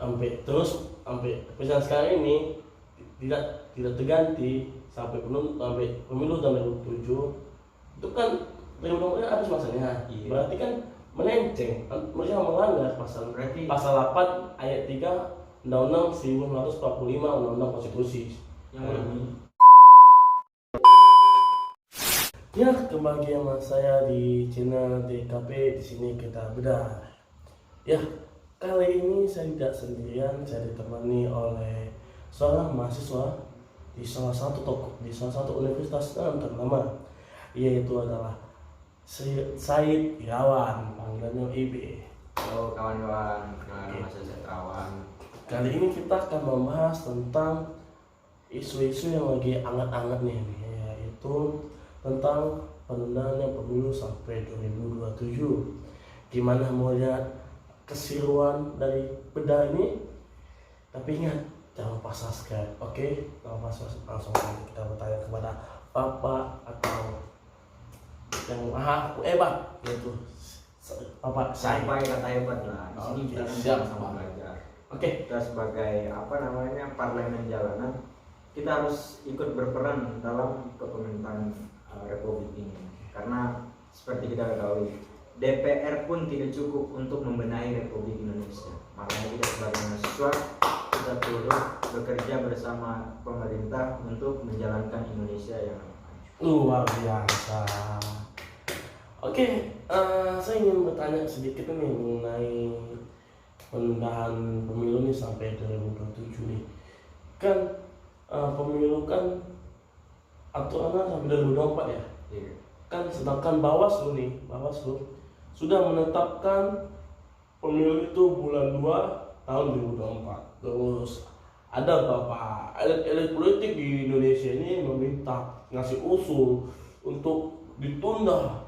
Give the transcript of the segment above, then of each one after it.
sampai presiden sekarang ini tidak terganti sampai pemilu tahun 2007 itu kan 2024 habis masanya. Iya. Berarti kan melenceng, mereka melanggar pasal 8 ayat 3 Undang-Undang 1945 Undang-Undang Konstitusi. Yang ini. Ya, kembali sama saya di channel DKP. Di sini kita bedah. Ya, kali ini saya tidak sendirian, saya ditemani oleh seorang mahasiswa di salah satu universitas ternama, yaitu adalah Said Irawan, panggilannya IB. Halo kawan-kawan, nama saya Irawan. Kali ini kita akan membahas tentang isu-isu yang lagi hangat-hangatnya nih, yaitu tentang penundaan pemilu sampai 2027. Gimana mau lihat keseruan dari bedah ini? Tapi ingat, jangan lupa subscribe, oke? Jangan lupa subscribe. Langsung kita bertanya kepada Bapak atau yang maha hebat, yaitu Bapak Said. Sampai kata hebat lah. Di sini kita kan sama-sama belajar. Oke. Kita sebagai parlemen jalanan, kita harus ikut berperan dalam kepemimpinan Republik ini. Karena seperti kita ketahui, DPR pun tidak cukup untuk membenahi Republik Indonesia. Makanya kita sebagai mahasiswa, kita turut bekerja bersama pemerintah untuk menjalankan Indonesia yang luar biasa. Oke, saya ingin bertanya sedikit nih mengenai penundaan pemilu nih sampai 2027 nih. Kan pemilu kan aturannya sampai 2024 ya. Iya. Kan sedangkan Bawaslu sudah menetapkan pemilu itu bulan 2 tahun 2024. Terus ada beberapa elit politik di Indonesia ini meminta ngasih usul untuk ditunda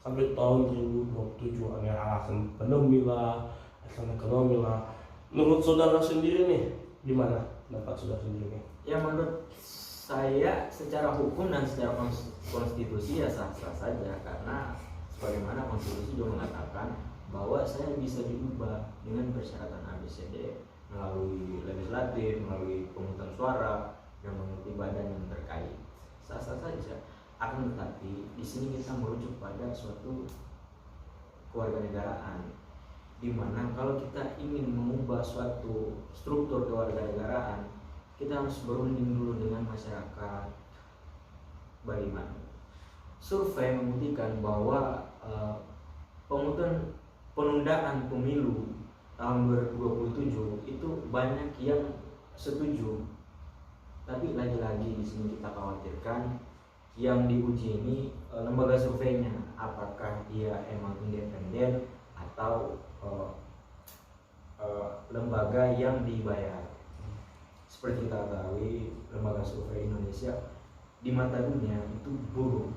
sampai tahun 2027, ada alasan pandemi lah, alasan ekonomi lah. Menurut saudara sendiri nih, gimana pendapat saudara sendiri nih? Ya menurut saya secara hukum dan secara konstitusi ya sah-sah saja, karena sebagaimana konstitusi juga mengatakan bahwa saya bisa diubah dengan persyaratan ABCD melalui legislatif, melalui pemungutan suara dan melalui badan yang terkait. Sah-sah saja. Akan tetapi di sini kita merujuk pada suatu kewarganegaraan, di mana kalau kita ingin mengubah suatu struktur kewarganegaraan, kita harus berunding dulu dengan masyarakat. Bagaimana? Survei membuktikan bahwa penundaan pemilu tahun 2027 itu banyak yang setuju. Tapi lagi-lagi di sini kita khawatirkan yang diuji ini lembaga surveinya, apakah dia emang independen atau lembaga yang dibayar. Seperti kita ketahui, lembaga survei Indonesia di mata dunia itu buruk.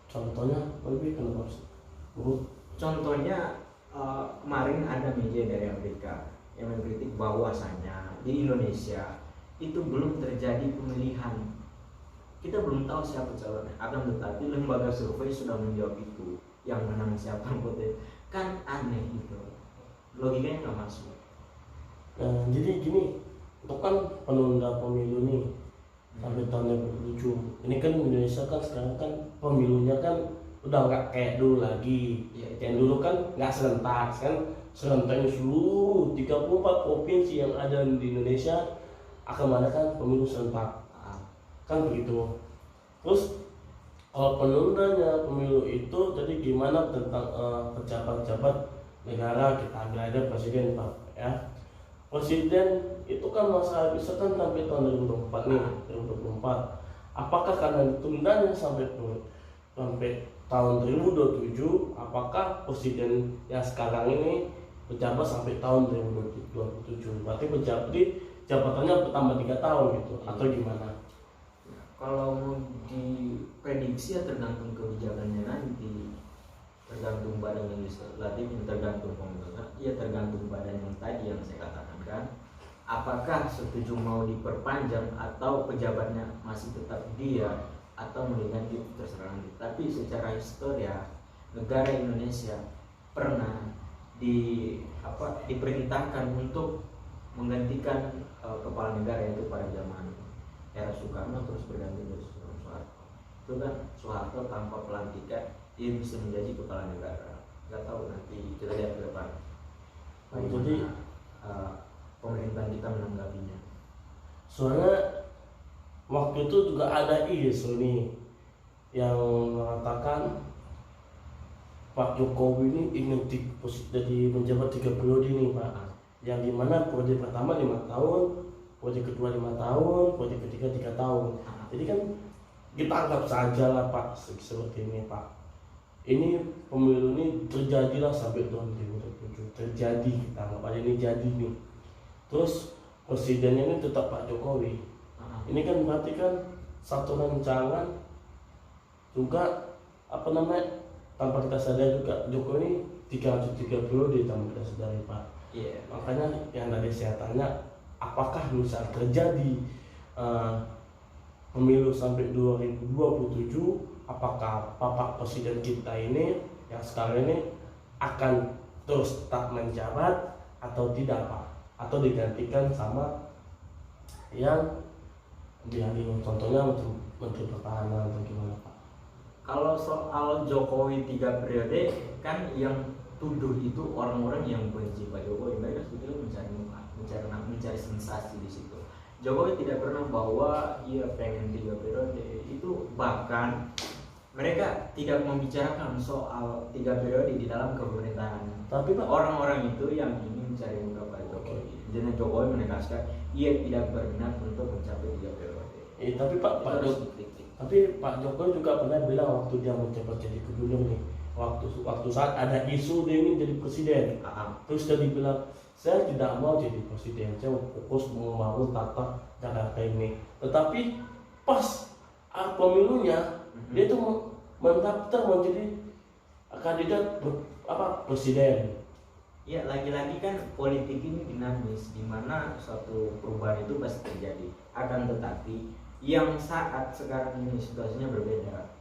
Contohnya lebih kenapa buruk? Contohnya kemarin ada media dari Amerika yang mengkritik bahwasanya di Indonesia itu belum terjadi pemilihan. Kita belum tahu siapa calonnya, akan tetapi lembaga survei sudah menjawab itu, yang menang siapa anggota. Kan aneh itu, logikanya nggak masuk. Jadi gini, untuk kan penunda pemilu nih sampai tahun 2007. Ini kan Indonesia kan sekarang kan pemilunya kan udah nggak kayak dulu lagi. Yang dulu kan nggak serentak, kan serentaknya seluruh 34 provinsi yang ada di Indonesia akan mengadakan pemilu serentak. Kan begitu. Terus kalau penundanya pemilu itu jadi gimana tentang pejabat-pejabat negara? Kita ambil aja presiden, Pak, ya. Presiden itu kan masa bisa kan sampai tahun 2024 nih, 2024. Apakah karena ditundanya sampai tahun 2027, apakah presiden yang sekarang ini pejabat sampai tahun 2027? Berarti jabatannya bertambah 3 tahun gitu, atau gimana? Kalau mau diprediksi ya tergantung kebijakannya nanti, tergantung badan legislatif, tergantung pemerintah, ya tergantung badan yang tadi yang saya katakan kan. Apakah setuju mau diperpanjang atau pejabatnya masih tetap dia atau mau diganti, terserah nanti. Tapi secara histori ya, negara Indonesia pernah diperintahkan untuk menggantikan kepala negara itu pada zaman era Soekarno terus berganti dari Soeharto. Itu kan Soeharto tanpa pelantikan dia bisa menjadi kepala negara. Gak tahu nanti kita lihat ke depan Jadi pemerintahan kita menanggapinya. soalnya waktu itu juga ada isu nih yang mengatakan Pak Jokowi ini ingin jadi menjabat 3 periode nih Pak, yang dimana periode pertama 5 tahun, periode kedua 5 tahun, periode ketiga 3 tahun. Jadi kan kita anggap saja lah Pak seperti ini Pak. Ini pemilu ini terjadilah sampai tahun 2027, terjadi, kita anggap aja ini jadi nih. Terus presidennya ini tetap Pak Jokowi. Ini kan berarti kan satu rancangan juga tanpa kita sadari juga Jokowi ini 303 periode tanpa kita sadari Pak. Makanya yang tadi saya tanya, apakah misal terjadi pemilu sampai 2027, apakah Bapak Presiden kita ini yang sekarang ini akan terus tetap menjabat atau tidak Pak? Atau digantikan sama yang dialih, contohnya Menteri Pertahanan atau gimana Pak? Kalau soal Jokowi 3 periode kan yang tuduh itu orang-orang yang benci Pak Jokowi, mereka sebetulnya mencari muka, mencari sensasi di situ. Jokowi tidak pernah bahwa ia pengen 3 periode, itu bahkan mereka tidak membicarakan soal 3 periode di dalam kepemerintahan. Tapi Pak, Orang-orang itu yang ingin mencari muka Pak Jokowi. Jadi Jokowi menegaskan ia tidak berminat untuk mencapai 3 periode. Tapi Pak Jokowi juga pernah bilang waktu dia menjabat jadi gubernur nih, waktu saat ada isu dia ingin jadi presiden, terus dia bilang saya tidak mau jadi presiden, saya fokus membangun tata Jakarta ini. Tetapi pas pemilunya dia itu mendaftar menjadi kandidat presiden. Ya, lagi-lagi kan politik ini dinamis, di mana suatu perubahan itu pasti terjadi. Akan tetapi yang saat sekarang ini situasinya berbeda.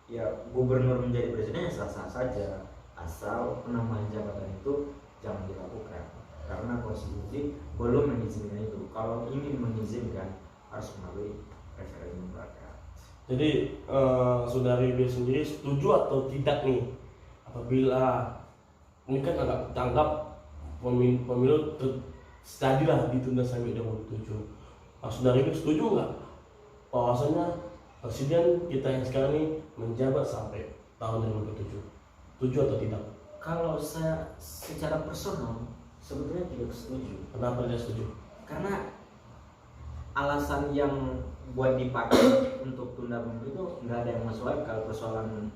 Ya, gubernur menjadi presiden sah-sah saja, asal penambahan jabatan itu jangan dilakukan karena konstitusi belum mengizinkan itu. Kalau ingin mengizinkan harus melalui referendum rakyat. Jadi Saudari B sendiri setuju atau tidak nih apabila ini kan agak tanggap pemilu terjadilah ditunda sampai 2027. Saudari B setuju nggak bahwasanya presiden kita yang sekarang ini menjabat sampai tahun 2027? Setuju atau tidak? Kalau saya secara personal sebetulnya tidak setuju. Kenapa tidak setuju? Karena alasan yang buat dipakai untuk tunda pemilu itu nggak ada yang masuk akal. Persoalan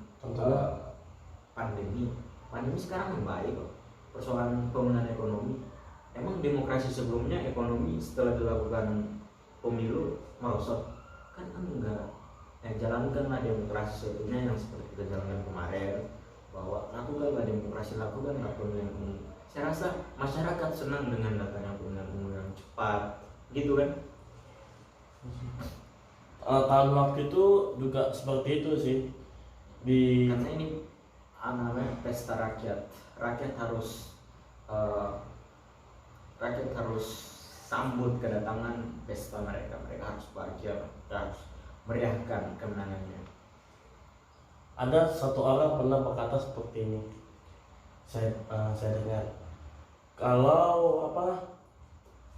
pandemi sekarang membaik kok. Persoalan pemulihan ekonomi, emang demokrasi sebelumnya ekonomi setelah dilakukan pemilu merosot? Kan enggak. Jalankanlah demokrasi sebetulnya yang seperti kita jalankan kemarin, bahwa lakukanlah demokrasi, lakukanlah pemilihan umum. Saya rasa masyarakat senang dengan datangnya pemilihan umum yang cepat, gitu kan? Tahun waktu itu juga seperti itu sih. Karena ini namanya pesta rakyat. Rakyat harus sambut kedatangan pesta mereka. Mereka harus bahagia, harus meriahkan kemenangannya. Ada satu orang pernah berkata seperti ini, saya dengar, kalau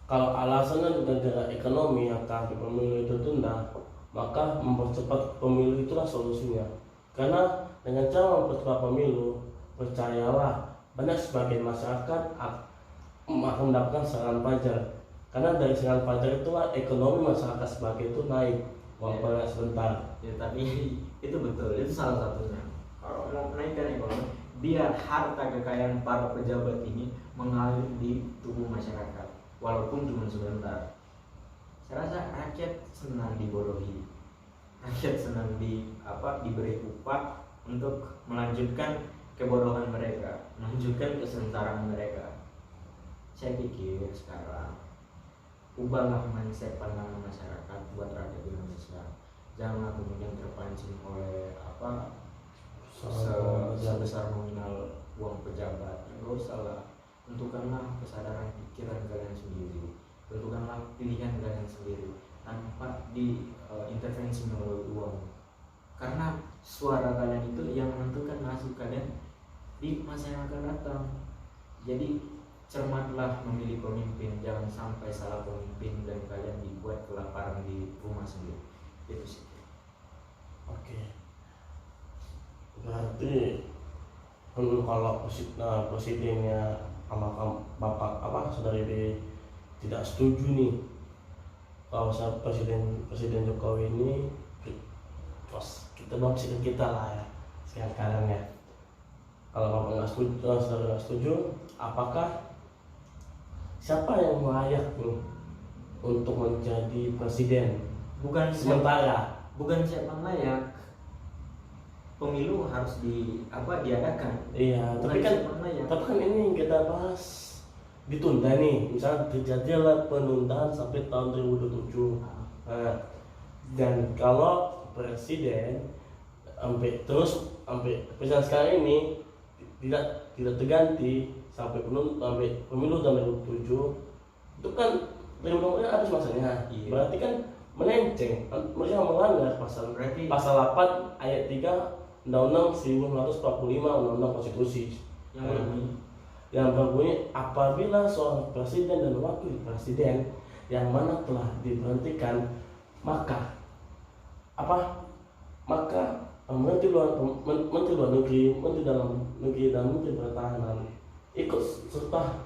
alasannya gara-gara ekonomi akan pemilu itu tunda, maka mempercepat pemilu itulah solusinya. Karena dengan cara mempercepat pemilu, percayalah banyak sebagian masyarakat akan mendapatkan serangan fajar. Karena dari serangan fajar itulah ekonomi masyarakat sebagai itu naik walaupun sebentar. Ya, tapi itu betul, itu salah satunya. Kalau mau menaikkan ekonomi, biar harta kekayaan para pejabat ini mengalir di tubuh masyarakat, walaupun cuma sebentar. Saya rasa rakyat senang dibodohi, rakyat senang diberi upah untuk melanjutkan kebodohan mereka, melanjutkan kesengsaraan mereka. Saya pikir sekarang ubahlah mindset pandangan masyarakat buat rakyat Indonesia. Janganlah kemudian terpancing oleh sebesar nominal uang pejabat. Nggak usah lah, tentukanlah kesadaran pikiran kalian sendiri. pilihan kalian sendiri tanpa intervensi melalui uang, karena suara kalian itu yang menentukan nasib kalian di masa yang akan datang. Jadi cermatlah memilih pemimpin, jangan sampai salah pemimpin dan kalian dibuat kelaparan di rumah sendiri. Itu sih. Oke. Berarti kalau presidennya sama bapak saudara B tidak setuju nih kalau presiden Jokowi ini, terus kita presiden kita lah ya sekarang ya. Kalau bapak nggak setuju, saudara nggak setuju, apakah siapa yang layak nih untuk menjadi presiden? Bukan siapa yang layak. Pemilu harus diadakan. Iya, tapi kan ini yang kita bahas ditunda nih. Misalnya terjadilah penundaan sampai tahun 2027. Nah, dan kalau presiden sampai presiden sekarang ini tidak terganti sampai pemilu tahun 2007, itu kan 2024 habis masanya. Iya. Berarti kan melenceng, mereka melanggar pasal 8 ayat 3 Undang-Undang 1945 Undang-Undang Konstitusi yang berbunyi apabila seorang presiden dan wakil presiden yang mana telah diberhentikan, maka menteri luar negeri, menteri dalam negeri dan menteri pertahanan ikut serta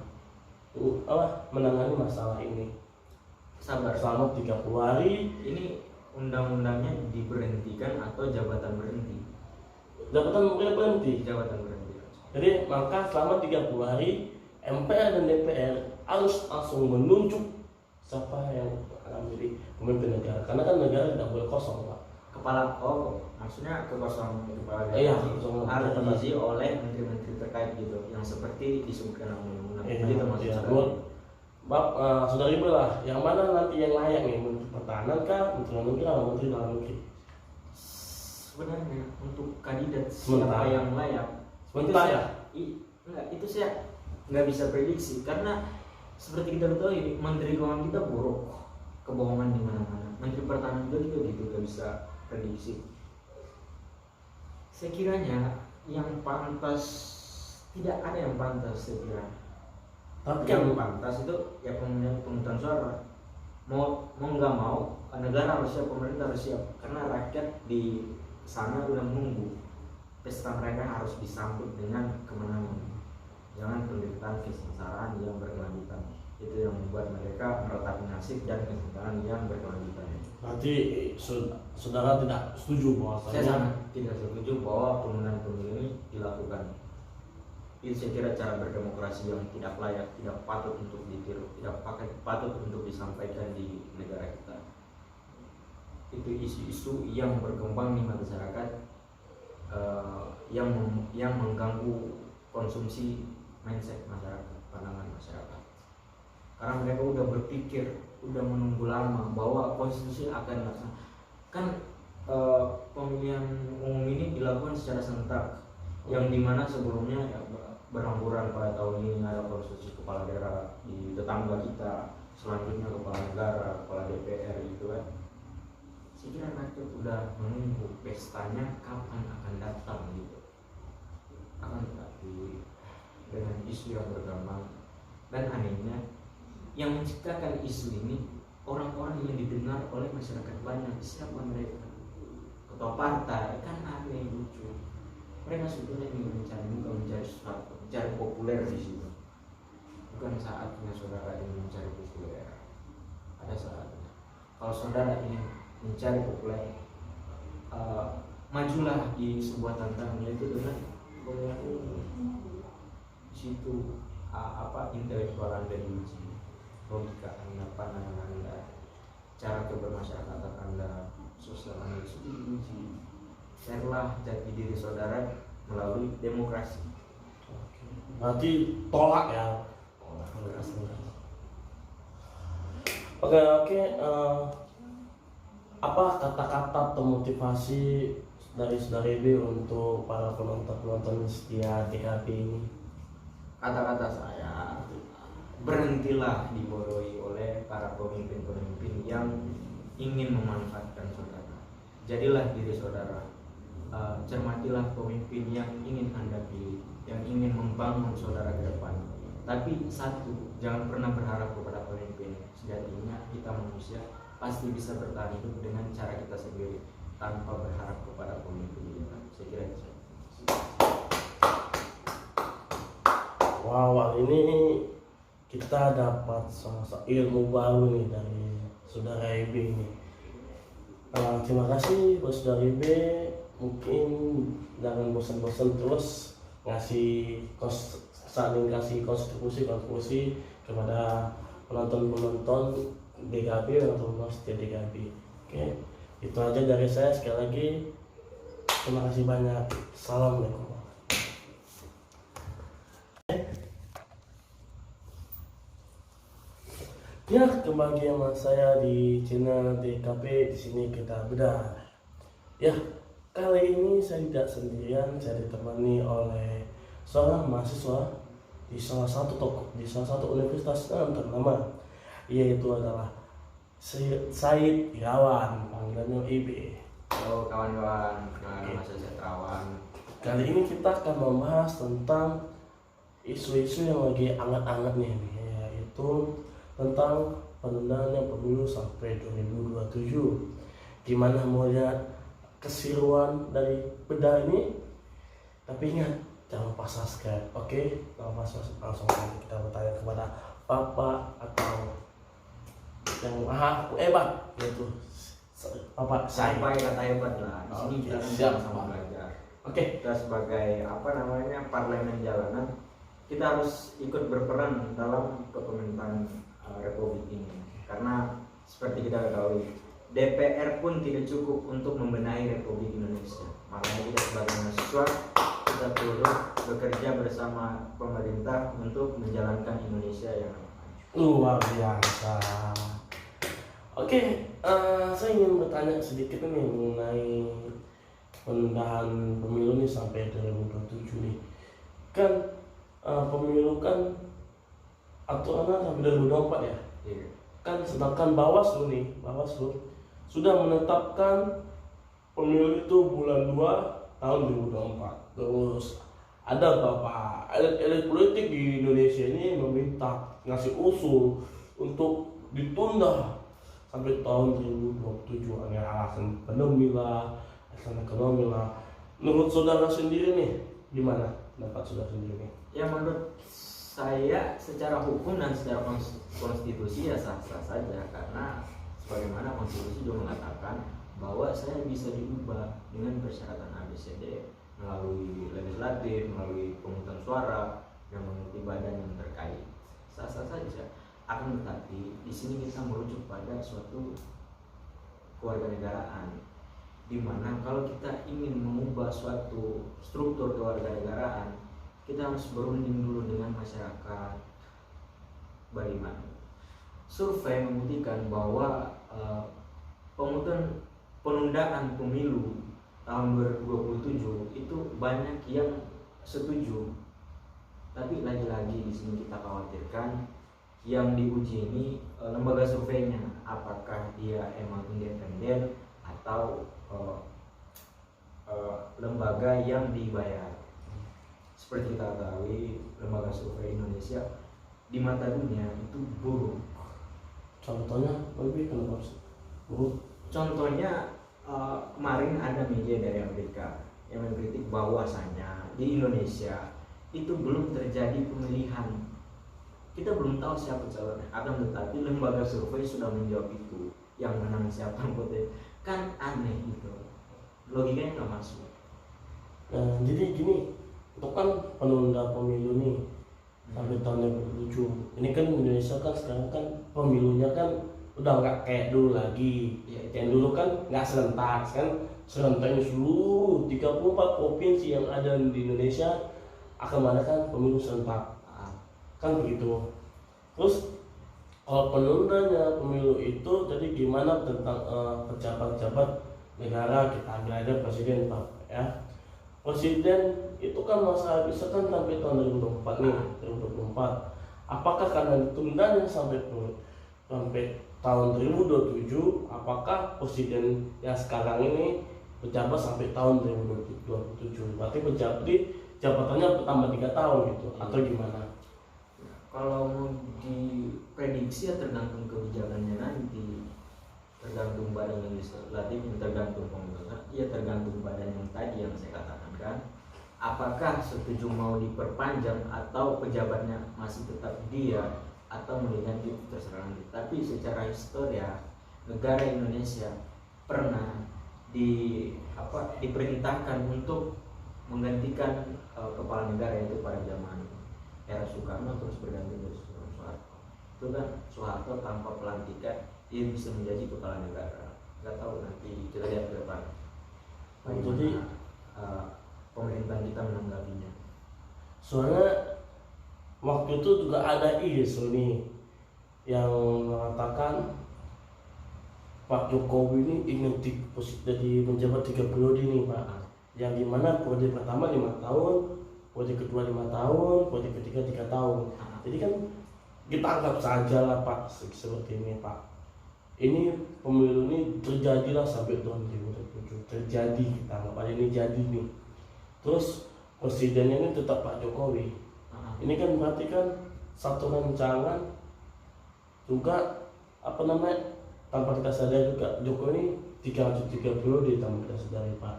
menangani masalah ini. Sabar. Selama 30 hari. Ini undang-undangnya diberhentikan atau jabatan berhenti? Jabatan berhenti. Jadi maka selama 30 hari MPR dan DPR harus langsung menunjuk siapa yang akan menjadi pemimpin negara, karena kan negara tidak boleh kosong, Pak. Maksudnya kekosongan kepala Iya, harus diisi oleh menteri-menteri terkait gitu, yang seperti disebutkan dalam undang-undang. Gitu maksudnya. Saudara Ibu lah, yang mana nanti yang layak nih, menteri pertahanan kah, menteri luar negeri atau menteri dalam negeri? Sebenarnya untuk kandidat Sementara. siapa yang layak, itu saya nggak bisa prediksi, karena seperti kita ketahui menteri keuangan kita buruk, kebohongan di mana-mana. Menteri pertahanan juga gitu, nggak bisa prediksi. Sekiranya yang pantas, tidak ada yang pantas saya kira. Tapi yang pantas itu ya pemungutan suara. Mau nggak mau, negara harus siap, pemerintah harus siap, karena rakyat di sana udah menunggu. Pesta mereka harus disambut dengan kemenangan, jangan penderitaan kesengsaraan yang berkelanjutan. Itu yang membuat mereka meratapi nasib dan kesengsaraan yang berkelanjutan. Berarti saudara tidak setuju bahwa Saya sangat tidak setuju bahwa penundaan pemilu ini dilakukan. Itu saya kira cara berdemokrasi yang tidak layak, tidak patut untuk ditiru, tidak patut untuk disampaikan di negara kita. Itu isu-isu yang berkembang di masyarakat, yang mengganggu konsumsi mindset masyarakat, pandangan masyarakat. Karena mereka udah berpikir, udah menunggu lama bahwa konstitusi akan dilaksanakan. Kan pemilihan umum ini dilakukan secara serentak, yang dimana sebelumnya ya, berhamburan pada tahun ini ada konstitusi kepala daerah di tetangga kita, selanjutnya kepala negara, kepala DPR gitu kan. Saya kira rakyat udah menunggu pestanya kapan akan datang gitu. Akan tetapi dengan isu yang berkembang dan anehnya yang menciptakan isu ini orang-orang yang didengar oleh masyarakat banyak. Siapa mereka? Ketua partai, kan aneh, lucu. Mereka sebetulnya ingin mencari sesuatu, mencari populer di situ. Bukan saatnya saudara ingin mencari populer. Ada saatnya. Kalau saudara ingin mencari populer, majulah di sebuah tantangan, yaitu dengan pemilihan umum. Di situ intelektual Anda diuji, logika Anda, pandangan Anda, cara kebermasyarakatan Anda, sosial Anda itu diuji. Share-lah jati diri saudara melalui demokrasi. Berarti tolak ya. Oke. Apa kata-kata atau motivasi dari saudara B untuk para penonton setia TKP ini? Kata-kata saya, berhentilah dibodohi oleh para para pemimpin-pemimpin yang ingin memanfaatkan saudara. Jadilah diri saudara. Cermatilah pemimpin yang ingin Anda pilih, yang ingin membangun saudara ke depan. Tapi satu, jangan pernah berharap kepada pemimpin. Sejatinya kita manusia pasti bisa bertahan hidup dengan cara kita sendiri tanpa berharap kepada pemimpin kita. Saya kira itu. Wow, ini kita dapat ilmu baru nih dari saudara Ibe ini. Terima kasih buat saudara Ibe. Mungkin jangan bosan-bosan terus saling kasih kontribusi kepada penonton DKB atau setia DKB. Oke, itu aja dari saya. Sekali lagi terima kasih banyak. Assalamualaikum. Ya, kembali sama saya di channel DKP. Di sini kita bedah. Ya, kali ini saya tidak sendirian. Saya ditemani oleh seorang mahasiswa di salah satu universitas ternama, yaitu adalah Said Irawan, panggilannya IB. Halo kawan-kawan, nama saya Said Irawan. Kali ini kita akan membahas tentang isu-isu yang lagi hangat-hangatnya nih, yaitu tentang penundaan pemilu sampai 2027. Gimana maunya keseruan dari bedah ini? Tapi ingat, jangan lupa subscribe, oke? Jangan lupa subscribe. Langsung aja kita bertanya kepada Bapak atau yang maha hebat, yaitu Bapak Saya Said. pakai kata hebat lah. Di sini kita kan sama-sama belajar. Kita sebagai parlemen jalanan, kita harus ikut berperan dalam kepemimpinan Republik ini. Karena seperti kita ketahui, DPR pun tidak cukup untuk membenahi Republik Indonesia. Makanya kita sebagai mahasiswa, kita turut bekerja bersama pemerintah untuk menjalankan Indonesia yang Luar biasa. Oke, saya ingin bertanya sedikit nih mengenai penundaan pemilu nih sampai 2027 nih. Kan pemilu kan aturannya sampai 2024 ya. Iya. Kan sedangkan Bawaslu sudah menetapkan pemilu itu bulan 2 tahun 2024. Terus ada beberapa elit politik di Indonesia ini meminta ngasih usul untuk ditunda sampai tahun 2027, ada alasan pandemi lah, alasan ekonomi lah. Menurut saudara sendiri nih, gimana pendapat saudara sendiri nih? Ya menurut saya secara hukum dan secara konstitusi ya sah-sah saja, karena sebagaimana konstitusi juga mengatakan bahwa saya bisa diubah dengan persyaratan ABCD melalui legislatif, melalui pemungutan suara dan mengikuti badan yang terkait. Sah-sah saja. Akan tetapi di sini kita merujuk pada suatu kewarganegaraan, di mana kalau kita ingin mengubah suatu struktur kewarganegaraan, kita harus berunding dulu dengan masyarakat. Bagaimana? Survei membuktikan bahwa penundaan pemilu tahun 2027 itu banyak yang setuju. Tapi lagi-lagi di sini kita khawatirkan yang diuji ini lembaga surveinya, apakah dia emang independen atau lembaga yang dibayar. Seperti kita ketahui, lembaga survei Indonesia di mata dunia itu buruk. Contohnya lebih kenapa buruk? Contohnya kemarin ada media dari Amerika yang mengkritik bahwasanya di Indonesia itu belum terjadi pemilihan. Kita belum tahu siapa calonnya, akan tetapi lembaga survei sudah menjawab itu. Yang menang siapa anggotanya, kan aneh gitu. Logikanya nggak masuk. Jadi gini, untuk kan penunda pemilu nih sampai tahun 2027. Ini kan Indonesia kan sekarang kan pemilunya kan udah nggak kayak dulu lagi. Yang dulu kan nggak serentak, kan serentaknya seluruh 34 provinsi yang ada di Indonesia akan mengadakan pemilu serentak. Kan begitu. Terus kalau penundanya pemilu itu jadi gimana tentang pejabat-pejabat negara, kita ambil aja presiden Pak ya. Presiden itu kan masa bisa kan sampai tahun 2024 nih, 2024. Apakah karena ditundanya sampai sampai tahun 2027, apakah presiden yang sekarang ini menjabat sampai tahun 2027? Berarti jabatannya bertambah 3 tahun gitu, atau gimana? Kalau mau diprediksi ya tergantung kebijakannya nanti, tergantung badan legislatif, tergantung pemerintah, ya tergantung badan yang tadi yang saya katakan kan. Apakah setuju mau diperpanjang atau pejabatnya masih tetap dia atau mau diganti, terserah nanti. Tapi secara histori ya, negara Indonesia pernah diperintahkan untuk menggantikan kepala negara, itu pada zaman era Soekarno, terus berganti dari Soeharto. Itu kan Soeharto tanpa pelantikan dia bisa menjadi kepala negara. Nggak tahu, nanti kita lihat ke depan Jadi pemerintahan kita menanggapinya. soalnya waktu itu juga ada isu nih yang mengatakan Pak Jokowi ini ingin jadi menjabat 3 periode nih Pak, yang dimana periode pertama 5 tahun, periode kedua 5 tahun, periode ketiga 3 tahun. Jadi kan kita anggap saja lah Pak seperti ini Pak, ini pemilu ini terjadilah sampai tahun 2027, terjadi, kita anggap aja ini jadi nih. Terus presidennya ini tetap Pak Jokowi. Ini kan berarti kan satu rancangan juga tanpa kita sadari juga Jokowi ini 3 periode tanpa kita sadari Pak.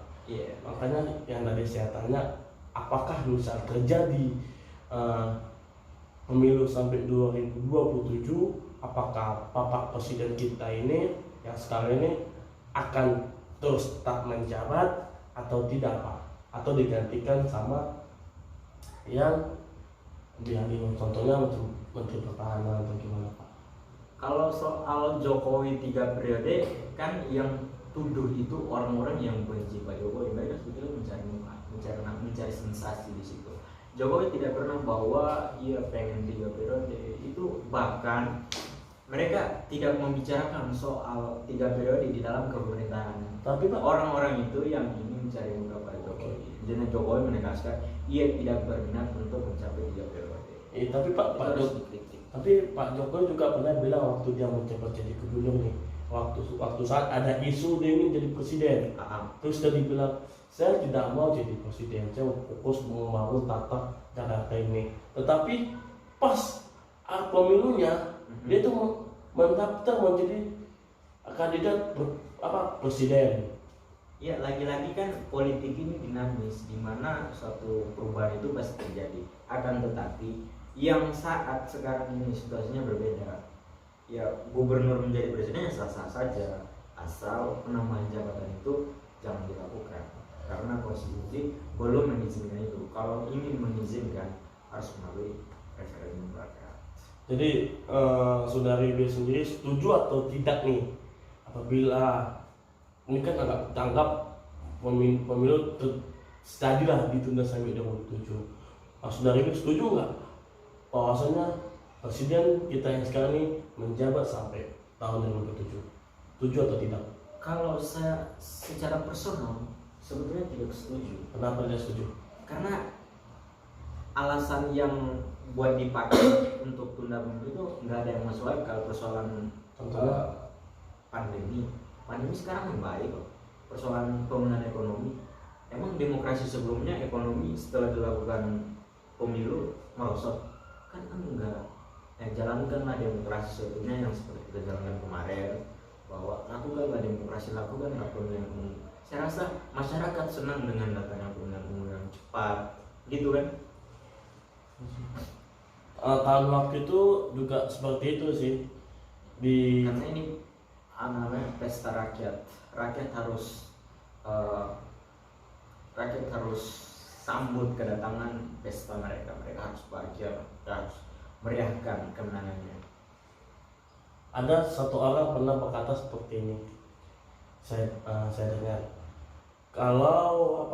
Makanya yang tadi saya tanya, apakah misal terjadi pemilu sampai 2027, apakah Bapak Presiden kita ini yang sekarang ini akan terus tetap menjabat atau tidak Pak? Atau digantikan sama yang diambil, contohnya Menteri Pertahanan atau gimana Pak? Kalau soal Jokowi 3 periode kan yang tuduh itu orang-orang yang benci Pak Jokowi, mereka sebetulnya mencari sensasi di situ. Jokowi tidak pernah bahwa ia pengen 3 periode, itu bahkan mereka tidak membicarakan soal 3 periode di dalam pemerintahan. Tapi Pak, orang-orang itu yang ingin mencari muka Pak Jokowi. Jadi Jokowi menegaskan ia tidak berminat untuk mencapai 3 periode. Tapi Pak Jokowi juga pernah bilang waktu dia menjabat jadi gubernur nih, waktu saat ada isu dia ingin jadi presiden, terus dia bilang saya tidak mau jadi presiden, saya fokus membangun tata Jakarta ini. Tetapi pas pemilunya dia tuh mendaftar menjadi kandidat presiden. Ya, lagi-lagi kan politik ini dinamis, di mana suatu perubahan itu pasti terjadi. Akan tetapi yang saat sekarang ini situasinya berbeda. Ya, gubernur menjadi presiden sah-sah saja, asal penambahan jabatan itu jangan dilakukan karena konstitusi belum mengizinkan itu. Kalau ingin mengizinkan harus melalui referendum rakyat. Jadi Saudari B sendiri setuju atau tidak nih apabila ini kan agak tanggap pemilu terjadilah ditunda sampai 2027. Saudari B setuju nggak bahwasanya presiden kita yang sekarang ini menjabat sampai tahun 2027? Setuju atau tidak? Kalau saya secara personal sebetulnya tidak setuju. Kenapa tidak setuju? Karena alasan yang buat dipakai untuk tunda pemilu itu nggak ada yang masuk akal. Persoalan pandemi sekarang membaik kok. Persoalan pemulihan ekonomi, emang demokrasi sebelumnya ekonomi setelah dilakukan pemilu merosot? Kan enggak. Jalankanlah demokrasi sebetulnya yang seperti kita jalankan kemarin, bahwa lakukanlah demokrasi, lakukanlah pemilihan umum. Saya rasa masyarakat senang dengan datangnya pemilihan umum yang cepat, gitu kan? Tahun waktu itu juga seperti itu sih. Karena ini namanya pesta rakyat. Rakyat harus sambut kedatangan pesta mereka. Mereka harus bahagia, harus meriahkan kemenangannya. Ada satu orang pernah berkata seperti ini, saya dengar, kalau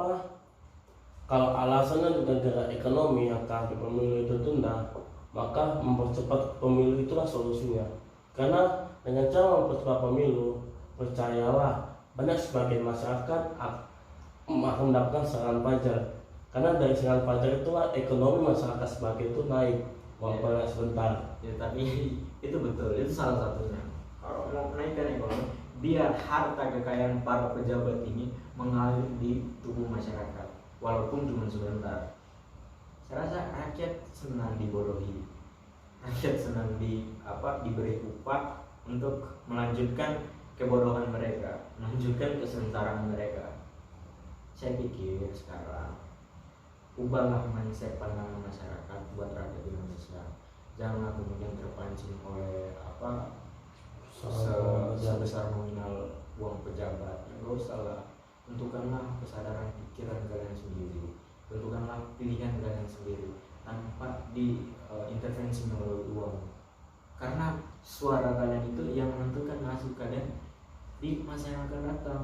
alasannya negara ekonomi akan pemilu itu tunda, maka mempercepat pemilu itulah solusinya. Karena dengan cara mempercepat pemilu, percayalah banyak sebagian masyarakat akan mendapatkan serangan pajak. Karena dari serangan pajak itulah ekonomi masyarakat sebagai itu naik walaupun sebentar. Ya, tapi Itu betul, itu salah satunya. Kalau mau menaikkan ekonomi, biar harta kekayaan para pejabat ini mengalir di tubuh masyarakat, walaupun cuma sebentar. Saya rasa rakyat senang dibodohi, rakyat senang diberi upah untuk melanjutkan kebodohan mereka, melanjutkan kesengsaraan mereka. Saya pikir sekarang ubahlah mindset pandangan masyarakat buat rakyat Indonesia. Janganlah kemudian terpancing oleh sebesar nominal uang pejabat. Gak usah lah. Tentukanlah kesadaran pikiran kalian sendiri, tentukanlah pilihan kalian sendiri tanpa diintervensi melalui uang. Karena suara kalian itu yang menentukan nasib kalian di masa yang akan datang.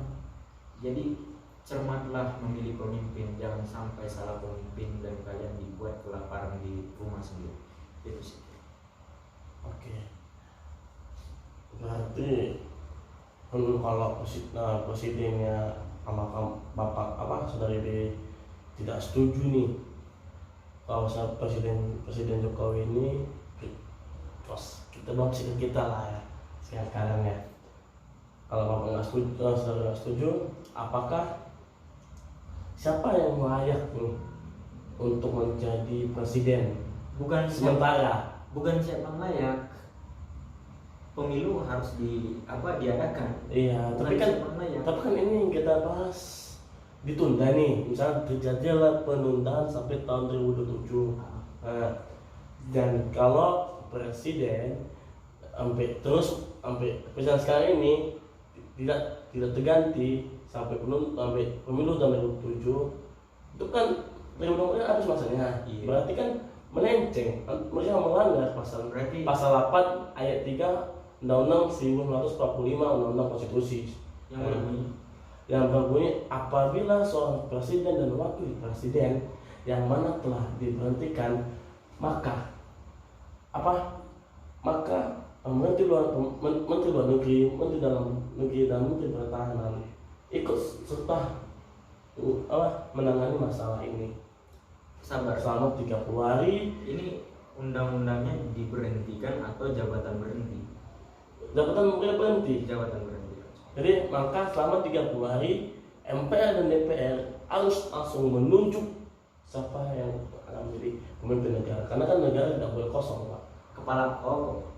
Jadi cermatlah memilih pemimpin, jangan sampai salah pemimpin dan kalian dibuat kelaparan di rumah sendiri. Itu sih. Oke. Berarti kalau presidennya sama bapak saudari B tidak setuju nih kalau presiden Jokowi ini, terus kita bahas kita lah ya sekarang ya. Kalau bapak nggak setuju, saudara nggak setuju, apakah siapa yang layak nih untuk menjadi presiden Bukan sementara? bukan siapa yang layak. Pemilu harus diadakan. Iya, Bukan siapa yang layak. tapi kan ini yang kita bahas ditunda nih, misalnya terjadilah penundaan sampai tahun 2027. Nah, dan kalau presiden sampai presiden sekarang ini tidak terganti sampai pemilu tahun 2007, itu kan 2024 habis masanya. Iya. Berarti kan melenceng, mereka melanggar pasal 8 ayat 3 Undang-Undang 1945 Undang-Undang Konstitusi yang berbunyi apabila seorang presiden dan wakil presiden yang mana telah diberhentikan, maka menteri luar negeri, menteri dalam negeri dan menteri pertahanan ikut serta menangani masalah ini. Sabar. Selama 30 hari. Ini undang-undangnya diberhentikan atau jabatan berhenti? Jabatan berhenti. Jabatan berhenti. Jadi maka selama 30 hari MPR dan DPR harus langsung menunjuk siapa yang akan menjadi pemimpin negara. Karena kan negara tidak boleh kosong, Pak.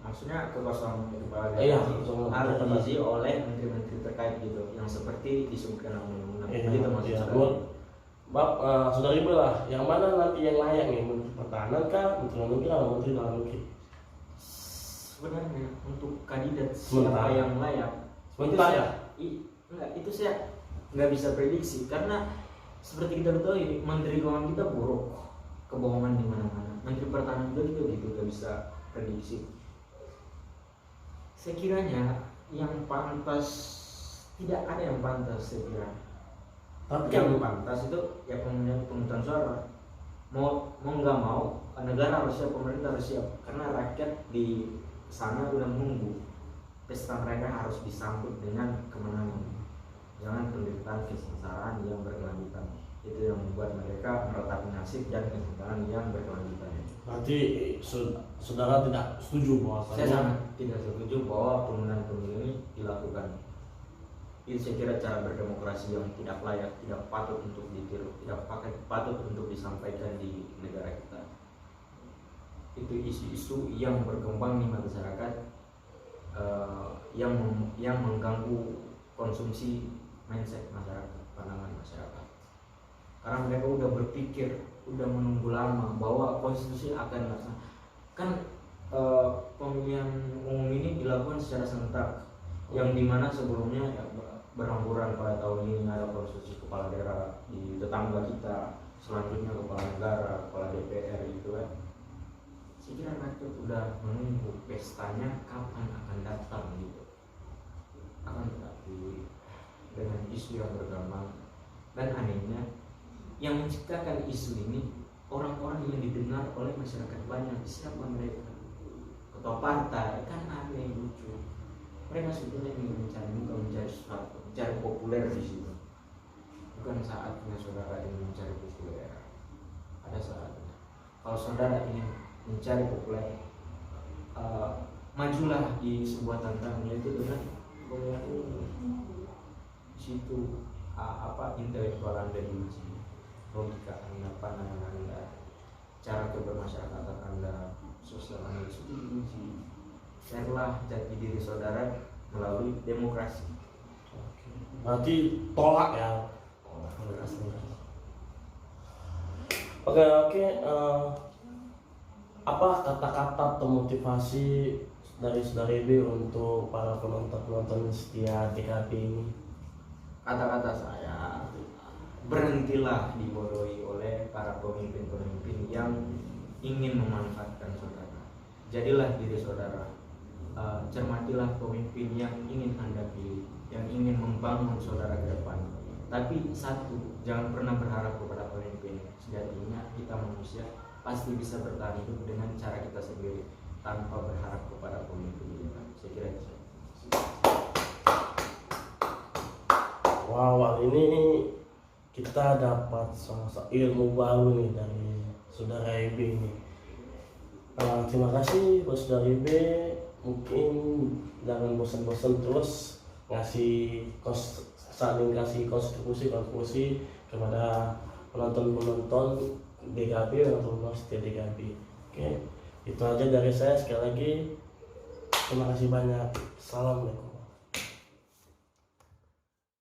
Maksudnya kekosongan kepala Iya, daerah harus diisi oleh menteri-menteri terkait gitu, yang seperti disebutkan dalam undang-undang. Gitu maksudnya. Saudari lah, yang mana nanti yang layak nih, menteri pertahanan kah, menteri luar negeri atau menteri dalam negeri? Sebenarnya untuk kandidat Sementara. siapa yang layak, itu saya nggak bisa prediksi karena seperti kita ketahui menteri keuangan kita buruk, kebohongan di mana-mana. Menteri pertahanan juga gitu nggak bisa prediksi. Sekiranya yang pantas, tidak ada yang pantas saya kira. Tapi yang pantas itu ya pemungutan suara. Mau nggak mau negara harus siap, pemerintah harus siap karena rakyat di sana udah menunggu. Pesta mereka harus disambut dengan kemenangan, jangan penderitaan kesengsaraan yang berkelanjutan. Itu yang membuat mereka meratapi nasib dan kesengsaraan yang berkelanjutan. Berarti saudara tidak setuju bahwa Saya sangat tidak setuju bahwa penundaan pemilu ini dilakukan. Itu saya kira cara berdemokrasi yang tidak layak, tidak patut untuk ditiru, tidak patut untuk disampaikan di negara kita. Itu isu-isu yang berkembang di masyarakat, yang mengganggu konsumsi mindset masyarakat, pandangan masyarakat. Karena mereka udah berpikir, udah menunggu lama bahwa konstitusi akan dilaksanakan. Kan pemilihan umum ini dilakukan secara serentak, yang dimana sebelumnya ya, berhamburan pada tahun ini ada konstitusi kepala daerah di tetangga kita, selanjutnya kepala negara, kepala DPR gitu kan. Saya kira rakyat udah menunggu pestanya kapan akan datang gitu. Akan tetapi dengan isu yang berkembang dan anehnya yang menciptakan isu ini orang-orang yang didengar oleh masyarakat banyak. Siapa mereka? Ketua partai, kan aneh, lucu. Mereka sebetulnya ingin mencari muka, mencari sesuatu, mencari populer di situ. Bukan saatnya saudara ingin mencari populer. Ada saatnya. Kalau saudara ingin mencari populer, majulah di sebuah tantangan, yaitu dengan pemilihan umum. Di situ intelektual Anda diuji, logika Anda, pandangan Anda, cara kebermasyarakatan Anda, sosial Anda itu diuji. Carilah jati diri saudara melalui demokrasi. Berarti tolak ya. Oke, apa kata-kata atau motivasi dari saudara B untuk para penonton setia TKP ini? Kata-kata saya, berhentilah dibodohi oleh para pemimpin-pemimpin yang ingin memanfaatkan saudara. Jadilah diri saudara. Cermatilah pemimpin yang ingin Anda pilih, yang ingin membangun saudara ke depan. Tapi satu, jangan pernah berharap kepada pemimpin. Sejatinya kita manusia pasti bisa bertahan hidup dengan cara kita sendiri tanpa berharap kepada pemimpin kita. Saya kira itu. Wow, kali ini kita dapat ilmu baru nih dari saudara IB ini. Terima kasih buat saudara IB. Mungkin jangan bosan-bosan terus saling kasih kontribusi kepada penonton DKP atau setia DKP. Oke, itu aja dari saya. Sekali lagi terima kasih banyak. Assalamualaikum.